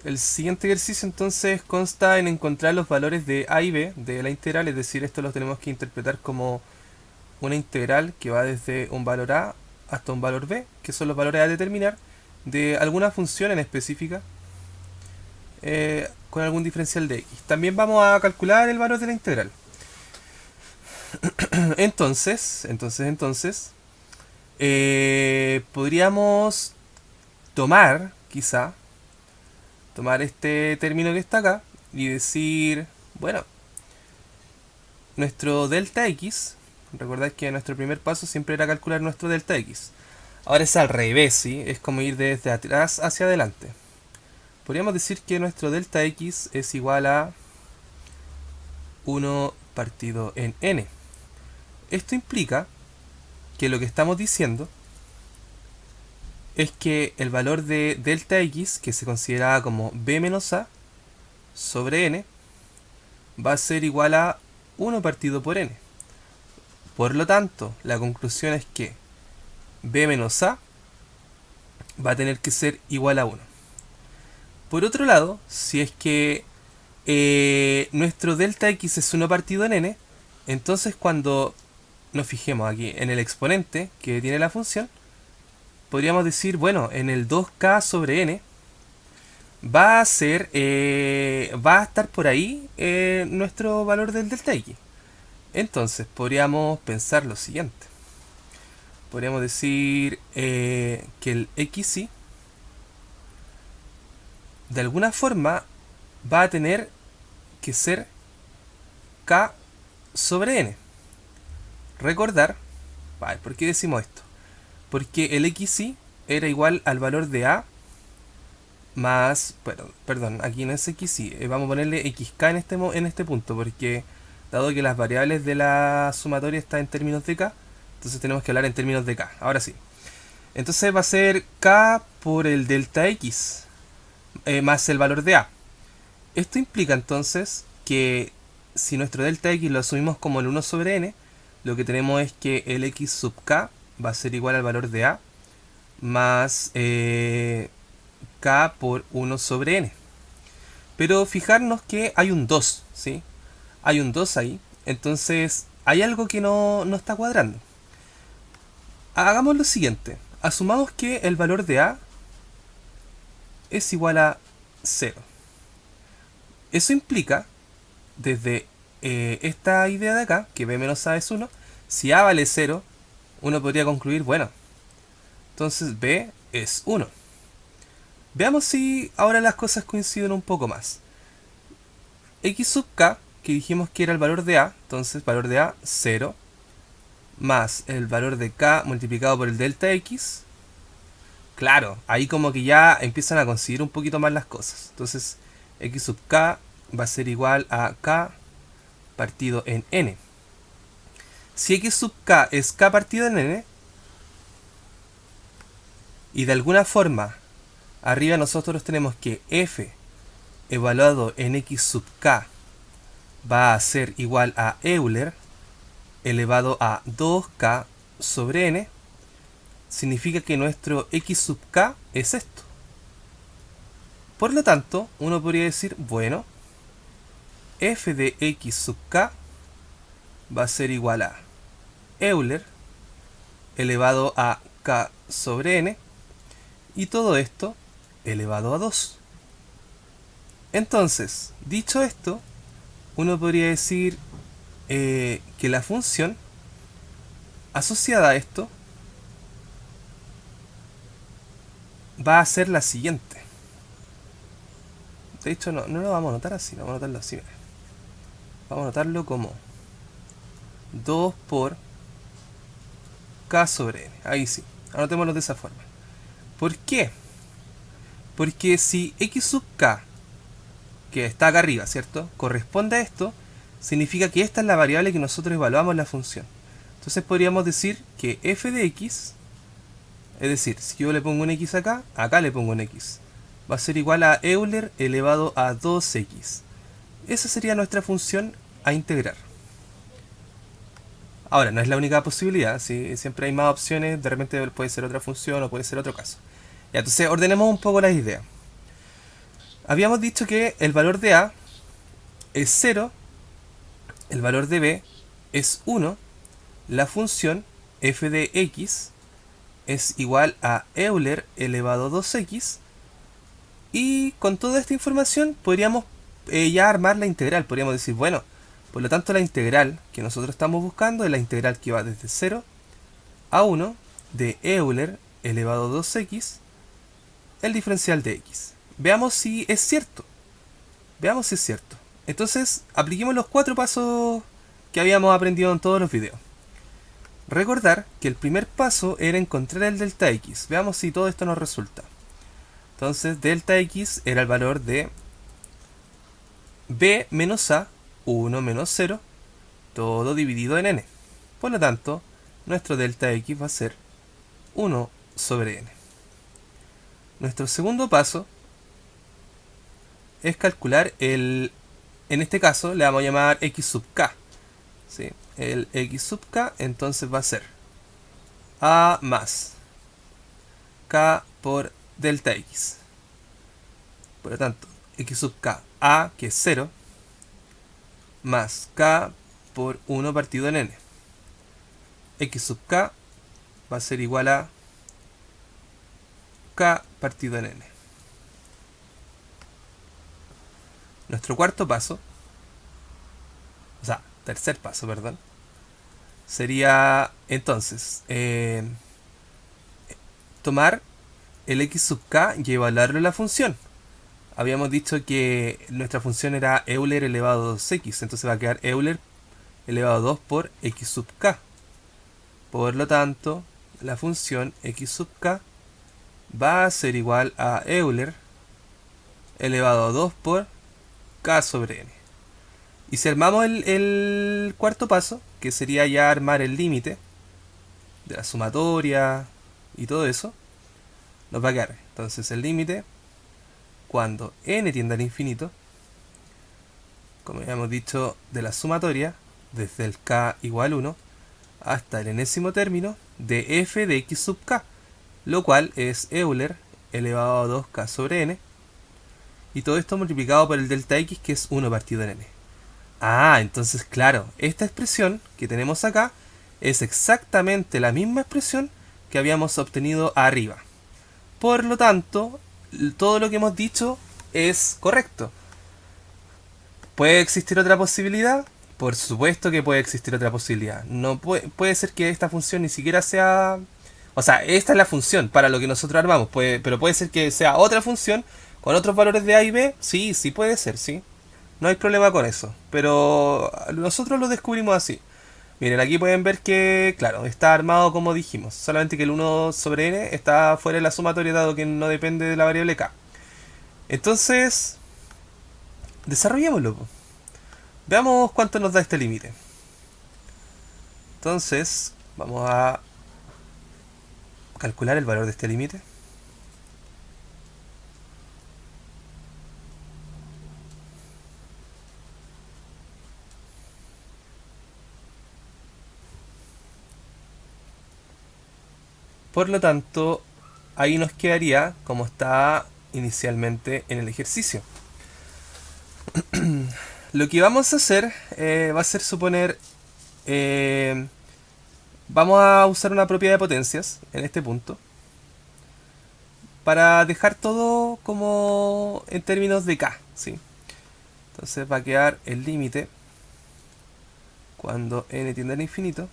El siguiente ejercicio entonces consta en encontrar los valores de a y b de la integral, es decir, esto lo tenemos que interpretar como una integral que va desde un valor a hasta un valor b, que son los valores a determinar, de alguna función en específica con algún diferencial de x. También vamos a calcular el valor de la integral. Entonces, podríamos tomar, quizá, tomar este término que está acá y decir, bueno, nuestro delta x, recordad que nuestro primer paso siempre era calcular nuestro delta x. Ahora es al revés, ¿sí? Es como ir desde atrás hacia adelante. Podríamos decir que nuestro delta x es igual a 1 partido en n. Esto implica que lo que estamos diciendo es que el valor de delta x, que se considera como b menos a sobre n, va a ser igual a 1 partido por n. Por lo tanto, la conclusión es que b menos a va a tener que ser igual a 1. Por otro lado, si es que nuestro delta x es 1 partido en n, entonces cuando nos fijemos aquí en el exponente que tiene la función, podríamos decir, bueno, en el 2k sobre n va a estar por ahí nuestro valor del delta x. Entonces podríamos pensar lo siguiente. Podríamos decir que el xy de alguna forma va a tener que ser k sobre n. Recordar, ¿por qué decimos esto? Porque el xy era igual al valor de a más, perdón, aquí no es xy, vamos a ponerle xk en este punto, porque dado que las variables de la sumatoria están en términos de k, entonces tenemos que hablar en términos de k. Ahora sí. Entonces va a ser k por el delta x más el valor de a. Esto implica entonces que si nuestro delta x lo asumimos como el 1 sobre n, lo que tenemos es que el x sub k va a ser igual al valor de a más k por 1 sobre n. Pero fijarnos que hay un 2, ¿sí? Hay un 2 ahí, entonces hay algo que no está cuadrando. Hagamos lo siguiente, asumamos que el valor de a es igual a 0. Eso implica, desde esta idea de acá, que b menos a es 1, si a vale 0, uno podría concluir, bueno, entonces b es 1. Veamos si ahora las cosas coinciden un poco más. X sub k, que dijimos que era el valor de a, entonces valor de a 0, más el valor de k multiplicado por el delta x. Claro, ahí como que ya empiezan a coincidir un poquito más las cosas. Entonces x sub k va a ser igual a k partido en n. Si x sub k es k partido en n, y de alguna forma arriba nosotros tenemos que f evaluado en x sub k va a ser igual a Euler elevado a 2k sobre n, significa que nuestro x sub k es esto. Por lo tanto, uno podría decir, bueno, f de x sub k va a ser igual a Euler elevado a k sobre n, y todo esto elevado a 2. Entonces, dicho esto, uno podría decir que la función asociada a esto va a ser la siguiente. De hecho, no lo vamos a anotar así, vamos a anotarlo así. Vamos a anotarlo como 2 por k sobre n. Ahí sí, anotémoslo de esa forma. ¿Por qué? Porque si x sub k, que está acá arriba, ¿cierto?, corresponde a esto, significa que esta es la variable que nosotros evaluamos en la función. Entonces podríamos decir que f de x, es decir, si yo le pongo un x acá, acá le pongo un x, va a ser igual a Euler elevado a 2x. Esa sería nuestra función a integrar. Ahora, no es la única posibilidad, ¿sí? Siempre hay más opciones, de repente puede ser otra función o puede ser otro caso. Ya, entonces ordenemos un poco las ideas. Habíamos dicho que el valor de A es 0, el valor de B es 1, la función f de x es igual a Euler elevado a 2x, y con toda esta información podríamos ya armar la integral. Podríamos decir, bueno, por lo tanto la integral que nosotros estamos buscando es la integral que va desde 0 a 1 de Euler elevado a 2x, el diferencial de x. Veamos si es cierto. Veamos si es cierto. Entonces, apliquemos los 4 pasos que habíamos aprendido en todos los videos. Recordar que el primer paso era encontrar el delta x. Veamos si todo esto nos resulta. Entonces, delta x era el valor de b menos a, 1 menos 0, todo dividido en n. Por lo tanto, nuestro delta x va a ser 1 sobre n. Nuestro segundo paso es calcular el... En este caso le vamos a llamar x sub k. ¿Sí? El x sub k entonces va a ser a más k por delta x. Por lo tanto, x sub k, a que es 0, más k por 1 partido en n. X sub k va a ser igual a k partido en n. Nuestro cuarto paso, o sea, tercer paso, perdón, sería entonces tomar el x sub k y evaluarlo en la función. Habíamos dicho que nuestra función era Euler elevado a 2x, entonces va a quedar Euler elevado a 2 por x sub k. Por lo tanto, la función x sub k va a ser igual a Euler elevado a 2 por k sobre n. Y si armamos el cuarto paso, que sería ya armar el límite de la sumatoria y todo eso, nos va a quedar entonces el límite cuando n tiende al infinito, como ya hemos dicho, de la sumatoria desde el k igual 1 hasta el enésimo término de f de x sub k, lo cual es Euler elevado a 2k sobre n, y todo esto multiplicado por el delta x, que es 1 partido en n. Entonces claro, esta expresión que tenemos acá es exactamente la misma expresión que habíamos obtenido arriba. Por lo tanto, todo lo que hemos dicho es correcto. ¿Puede existir otra posibilidad? Por supuesto que puede existir otra posibilidad. No puede ser que esta función ni siquiera sea... O sea, esta es la función para lo que nosotros armamos, pero puede ser que sea otra función con otros valores de a y b. Sí, sí puede ser, sí. No hay problema con eso. Pero nosotros lo descubrimos así. Miren, aquí pueden ver que, claro, está armado como dijimos. Solamente que el 1 sobre n está fuera de la sumatoria, dado que no depende de la variable k. Entonces, desarrollémoslo. Veamos cuánto nos da este límite. Entonces, vamos a calcular el valor de este límite. Por lo tanto, ahí nos quedaría como está inicialmente en el ejercicio. Lo que vamos a hacer va a ser suponer... vamos a usar una propiedad de potencias en este punto para dejar todo como en términos de k, ¿sí? Entonces va a quedar el límite cuando n tiende al infinito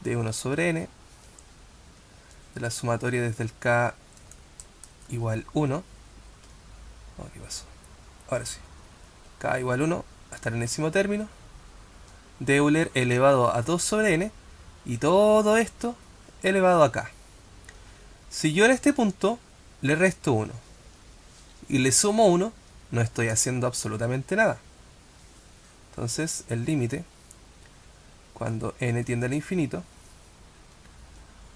de 1 sobre n de la sumatoria desde el k igual 1. ¿Qué pasó? Ahora sí. K igual 1 hasta el enésimo término de Euler elevado a 2 sobre n, y todo esto elevado a k. Si yo en este punto le resto 1 y le sumo 1, no estoy haciendo absolutamente nada. Entonces el límite cuando n tiende al infinito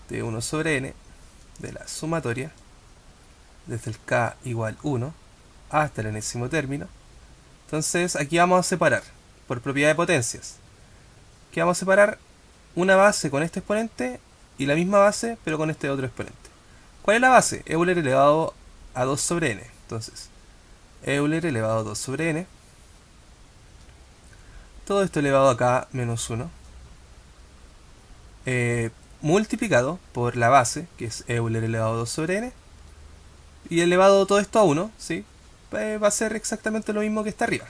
de 1 sobre n de la sumatoria desde el k igual 1 hasta el enésimo término. Entonces aquí vamos a separar por propiedad de potencias, que vamos a separar una base con este exponente y la misma base pero con este otro exponente. ¿Cuál es la base? Euler elevado a 2 sobre n. Entonces, Euler elevado a 2 sobre n. Todo esto elevado a k menos 1. Multiplicado por la base, que es Euler elevado a 2 sobre n. Y elevado todo esto a 1, ¿sí? Va a ser exactamente lo mismo que está arriba.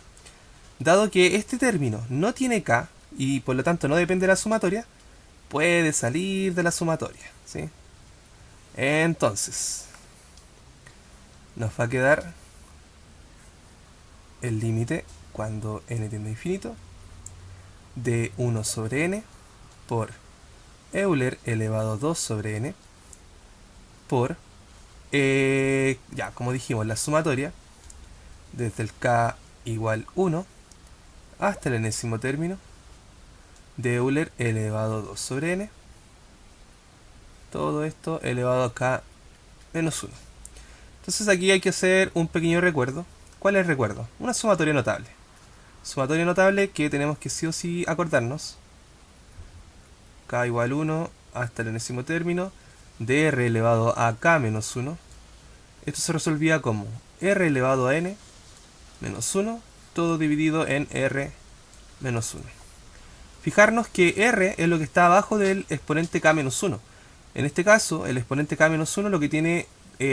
Dado que este término no tiene k y por lo tanto no depende de la sumatoria, puede salir de la sumatoria, ¿sí? Entonces, nos va a quedar el límite cuando n tiende a infinito de 1 sobre n por Euler elevado a 2 sobre n por, ya, como dijimos, la sumatoria desde el k igual 1 hasta el enésimo término de Euler elevado a 2 sobre n. Todo esto elevado a k menos 1. Entonces aquí hay que hacer un pequeño recuerdo. ¿Cuál es el recuerdo? Una sumatoria notable. Sumatoria notable que tenemos que sí o sí acordarnos. K igual 1 hasta el enésimo término de r elevado a k menos 1. Esto se resolvía como r elevado a n menos 1, todo dividido en r menos 1. Fijarnos que r es lo que está abajo del exponente k menos 1. En este caso, el exponente k menos 1 lo que tiene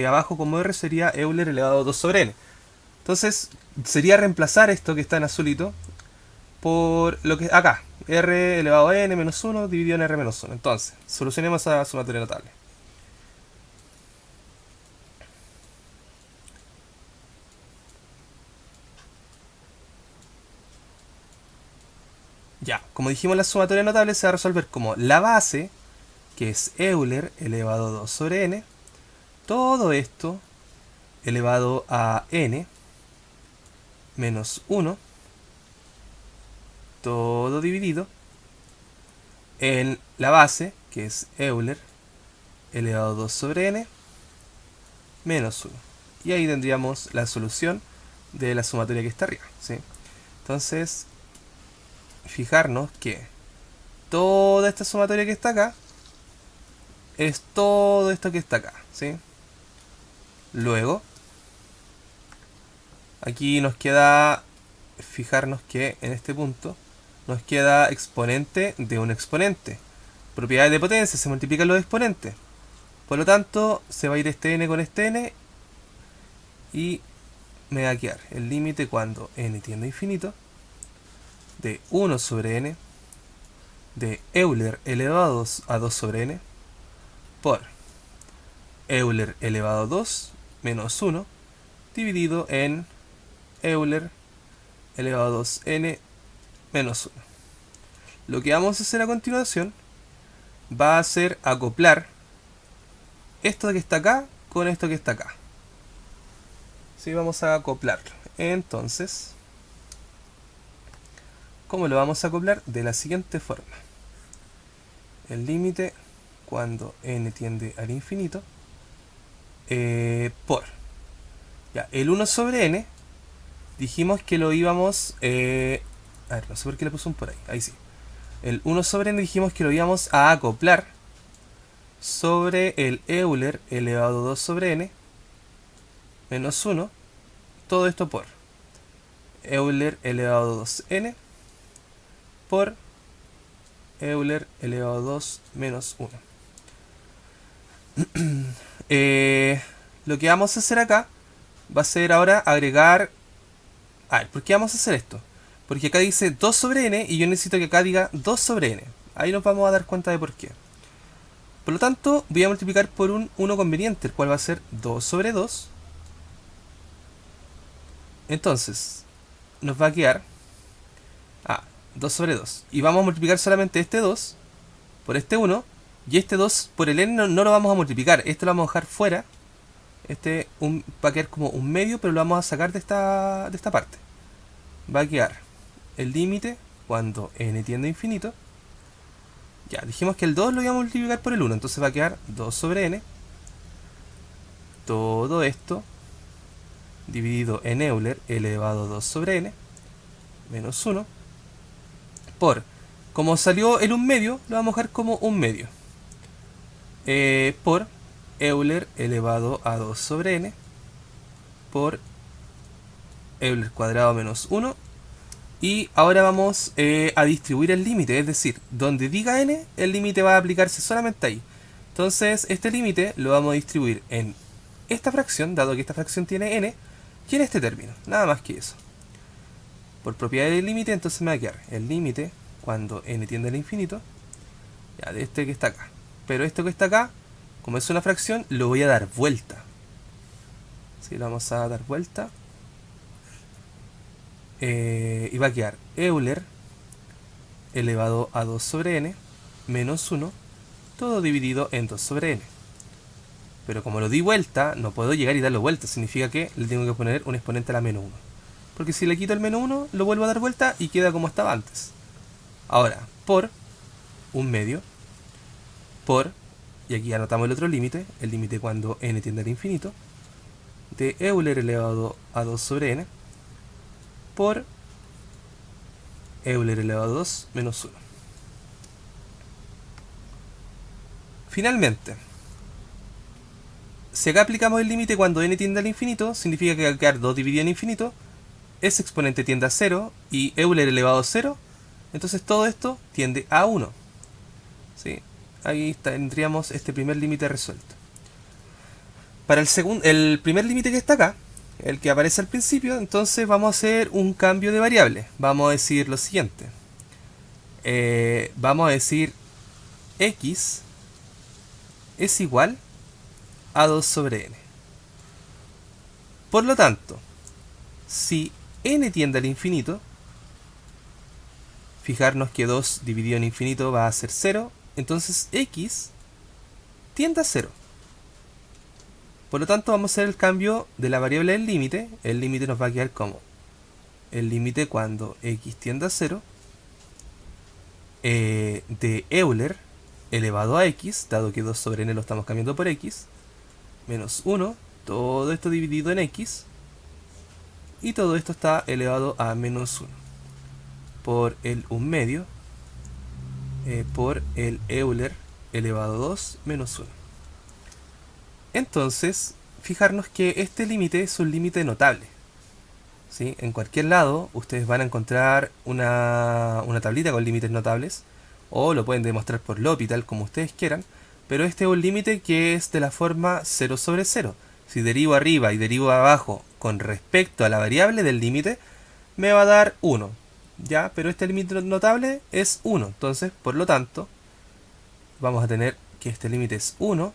abajo como r sería Euler elevado a 2 sobre n. Entonces, sería reemplazar esto que está en azulito por lo que acá, r elevado a n menos 1 dividido en r menos 1. Entonces, solucionemos esa sumatoria notable. Ya, como dijimos, la sumatoria notable se va a resolver como la base, que es Euler elevado a 2 sobre n, todo esto elevado a n menos 1, todo dividido en la base, que es Euler elevado a 2 sobre n menos 1. Y ahí tendríamos la solución de la sumatoria que está arriba, ¿sí? Entonces, fijarnos que toda esta sumatoria que está acá es todo esto que está acá, ¿sí? Luego, aquí nos queda fijarnos que en este punto nos queda exponente de un exponente. Propiedades de potencia, se multiplican los exponentes. Por lo tanto, se va a ir este n con este n y me va a quedar el límite cuando n tiende a infinito de 1 sobre n de Euler elevado a 2 sobre n por Euler elevado a 2 menos 1 dividido en Euler elevado a 2n menos 1. Lo que vamos a hacer a continuación va a ser acoplar esto que está acá con esto que está acá. ¿Sí? Vamos a acoplarlo. Entonces, ¿cómo lo vamos a acoplar? De la siguiente forma. El límite cuando n tiende al infinito por ya, el 1 sobre n dijimos que lo íbamos a ver, no sé por qué le puse un por ahí, ahí sí. El 1 sobre n dijimos que lo íbamos a acoplar sobre el Euler elevado a 2 sobre n menos 1, todo esto por Euler elevado a 2n por Euler elevado a 2 menos 1. Lo que vamos a hacer acá va a ser ahora agregar... A ver, ¿por qué vamos a hacer esto? Porque acá dice 2 sobre n y yo necesito que acá diga 2 sobre n. Ahí nos vamos a dar cuenta de por qué. Por lo tanto, voy a multiplicar por un 1 conveniente, el cual va a ser 2 sobre 2. Entonces, nos va a quedar 2 sobre 2. Y vamos a multiplicar solamente este 2 por este 1. Y este 2 por el n no lo vamos a multiplicar. Este lo vamos a dejar fuera. Este va a quedar como un medio, pero lo vamos a sacar de esta parte. Va a quedar el límite cuando n tiende a infinito. Ya, dijimos que el 2 lo íbamos a multiplicar por el 1. Entonces va a quedar 2 sobre n. Todo esto dividido en Euler elevado a 2 sobre n menos 1 por, como salió en un medio, lo vamos a dejar como un medio, por Euler elevado a 2 sobre n por Euler cuadrado menos 1. Y ahora vamos a distribuir el límite, es decir, donde diga n, el límite va a aplicarse solamente ahí. Entonces este límite lo vamos a distribuir en esta fracción, dado que esta fracción tiene n, y en este término, nada más que eso. Por propiedad del límite, entonces me va a quedar el límite cuando n tiende al infinito, ya, de este que está acá. Pero esto que está acá, como es una fracción, lo voy a dar vuelta. Así lo vamos a dar vuelta. Y va a quedar Euler elevado a 2 sobre n menos 1, todo dividido en 2 sobre n. Pero como lo di vuelta, no puedo llegar y darlo vuelta. Significa que le tengo que poner un exponente a la menos 1. Porque si le quito el menos 1, lo vuelvo a dar vuelta y queda como estaba antes. Ahora, por un medio, por, y aquí anotamos el otro límite, el límite cuando n tiende al infinito, de Euler elevado a 2 sobre n, por Euler elevado a 2 menos 1. Finalmente, si acá aplicamos el límite cuando n tiende al infinito, significa que al quedar 2 dividido en infinito, ese exponente tiende a 0 y Euler elevado a 0, entonces todo esto tiende a 1. ¿Sí? Ahí tendríamos este primer límite resuelto. Para el primer límite que está acá, el que aparece al principio, entonces vamos a hacer un cambio de variable. Vamos a decir lo siguiente. Vamos a decir x es igual a 2 sobre n. Por lo tanto, si n tiende al infinito, fijarnos que 2 dividido en infinito va a ser 0, entonces x tiende a 0. Por lo tanto, vamos a hacer el cambio de la variable del límite. El límite nos va a quedar como el límite cuando x tiende a 0 de Euler elevado a x, dado que 2 sobre n lo estamos cambiando por x, menos 1, todo esto dividido en x, y todo esto está elevado a menos 1, por el 1 medio, por el Euler elevado a 2 menos 1. Entonces, fijarnos que este límite es un límite notable. ¿Sí? En cualquier lado ustedes van a encontrar una tablita con límites notables, o lo pueden demostrar por L'Hopital como ustedes quieran, pero este es un límite que es de la forma 0 sobre 0. Si derivo arriba y derivo abajo con respecto a la variable del límite, me va a dar 1. ¿Ya? Pero este límite notable es 1. Entonces, por lo tanto, vamos a tener que este límite es 1.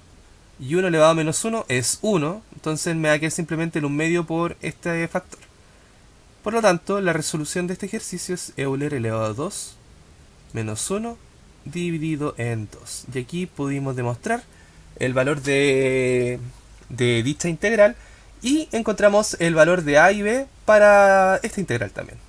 Y 1 elevado a menos 1 es 1. Entonces me va a quedar simplemente el 1 medio por este factor. Por lo tanto, la resolución de este ejercicio es Euler elevado a 2 menos 1 dividido en 2. Y aquí pudimos demostrar el valor de dicha integral y encontramos el valor de a y b para esta integral también.